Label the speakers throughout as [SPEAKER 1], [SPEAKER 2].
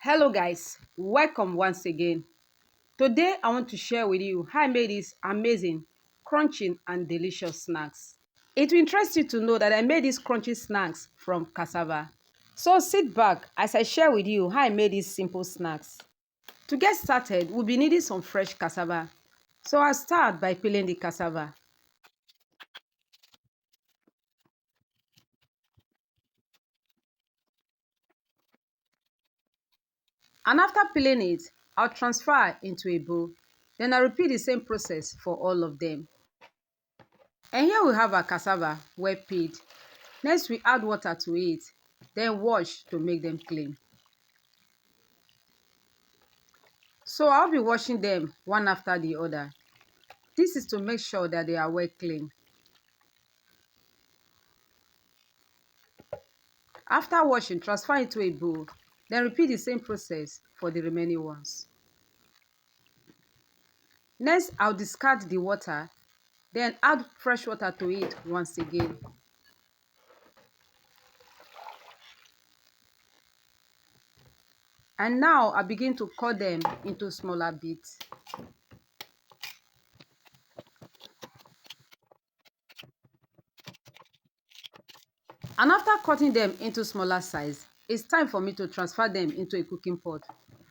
[SPEAKER 1] Hello guys, welcome once again. Today I want to share with you how I made these amazing, crunching and delicious snacks. It will interest you to know that I made these crunchy snacks from cassava. So sit back as I share with you how I made these simple snacks. To get started, we'll be needing some fresh cassava. So I'll start by peeling the cassava. And after peeling it, I'll transfer into a bowl. Then I'll repeat the same process for all of them. And here we have our cassava well peeled. Next we add water to it, then wash to make them clean. So I'll be washing them one after the other. This is to make sure that they are well clean. After washing, transfer into a bowl, then repeat the same process for the remaining ones. Next, I'll discard the water, then add fresh water to it once again. And now I begin to cut them into smaller bits. And after cutting them into smaller size, it's time for me to transfer them into a cooking pot.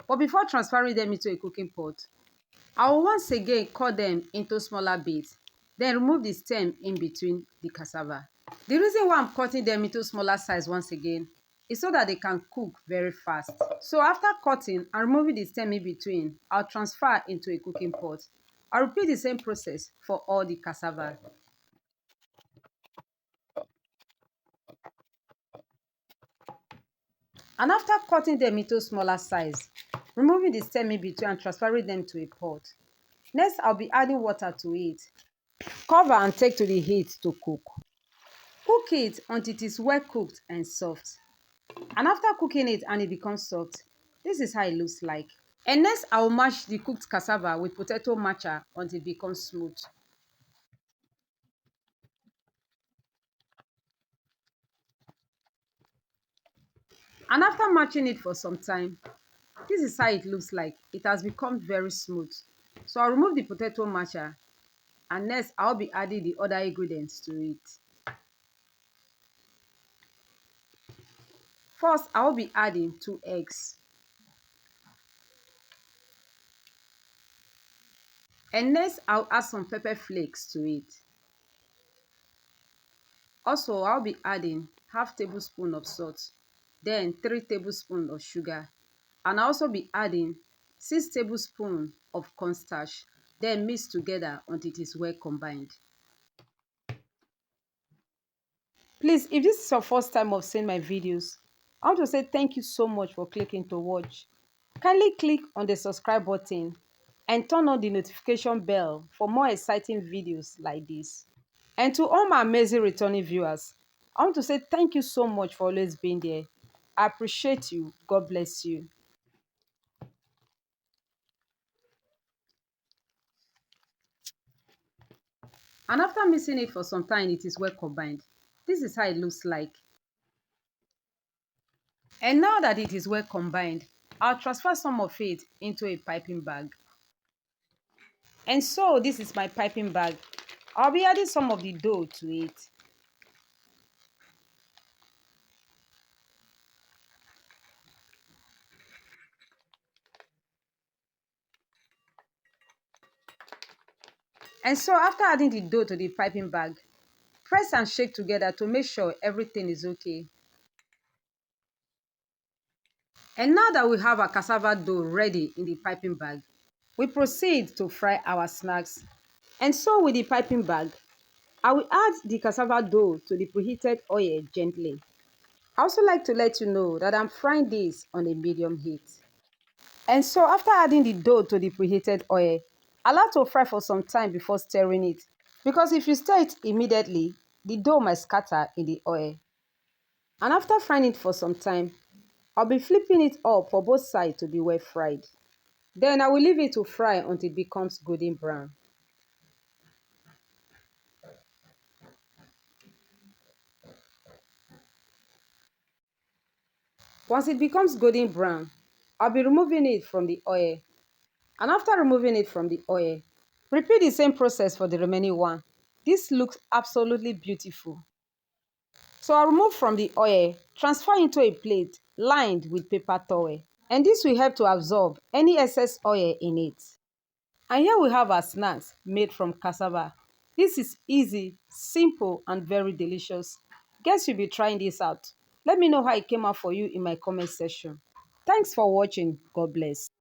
[SPEAKER 1] But before transferring them into a cooking pot, I will once again cut them into smaller bits, then remove the stem in between the cassava. The reason why I'm cutting them into smaller size once again is so that they can cook very fast. So after cutting and removing the stem in between, I'll transfer into a cooking pot. I'll repeat the same process for all the cassava. And after cutting them into smaller size, removing the stem in between and transferring them to a pot. Next, I'll be adding water to it. Cover and take to the heat to cook. Cook it until it is well cooked and soft. And after cooking it and it becomes soft, this is how it looks like. And next, I will mash the cooked cassava with potato masher until it becomes smooth. And after mashing it for some time, this is how it looks like. It has become very smooth. So I'll remove the potato masher, and next I'll be adding the other ingredients to it. First, I'll be adding 2 eggs. And next, I'll add some pepper flakes to it. Also, I'll be adding half tablespoon of salt, then 3 tablespoons of sugar. And I'll also be adding 6 tablespoons of cornstarch, then mix together until it is well combined. Please, if this is your first time of seeing my videos, I want to say thank you so much for clicking to watch. Kindly click on the subscribe button and turn on the notification bell for more exciting videos like this. And to all my amazing returning viewers, I want to say thank you so much for always being there. I appreciate you. God bless you. And after mixing it for some time, it is well combined. This is how it looks like. And now that it is well combined, I'll transfer some of it into a piping bag. And so this is my piping bag. I'll be adding some of the dough to it. And so after adding the dough to the piping bag, press and shake together to make sure everything is okay. And now that we have our cassava dough ready in the piping bag, we proceed to fry our snacks. And so with the piping bag, I will add the cassava dough to the preheated oil gently. I also like to let you know that I'm frying this on a medium heat. And so after adding the dough to the preheated oil, allow to fry for some time before stirring it. Because if you stir it immediately, the dough might scatter in the oil. And after frying it for some time, I'll be flipping it up for both sides to be well fried. Then I will leave it to fry until it becomes golden brown. Once it becomes golden brown, I'll be removing it from the oil. And after removing it from the oil, repeat the same process for the remaining one. This looks absolutely beautiful. So I'll remove from the oil, transfer into a plate lined with paper towel. And this will help to absorb any excess oil in it. And here we have our snacks made from cassava. This is easy, simple, and very delicious. Guess you'll be trying this out. Let me know how it came out for you in my comment section. Thanks for watching. God bless.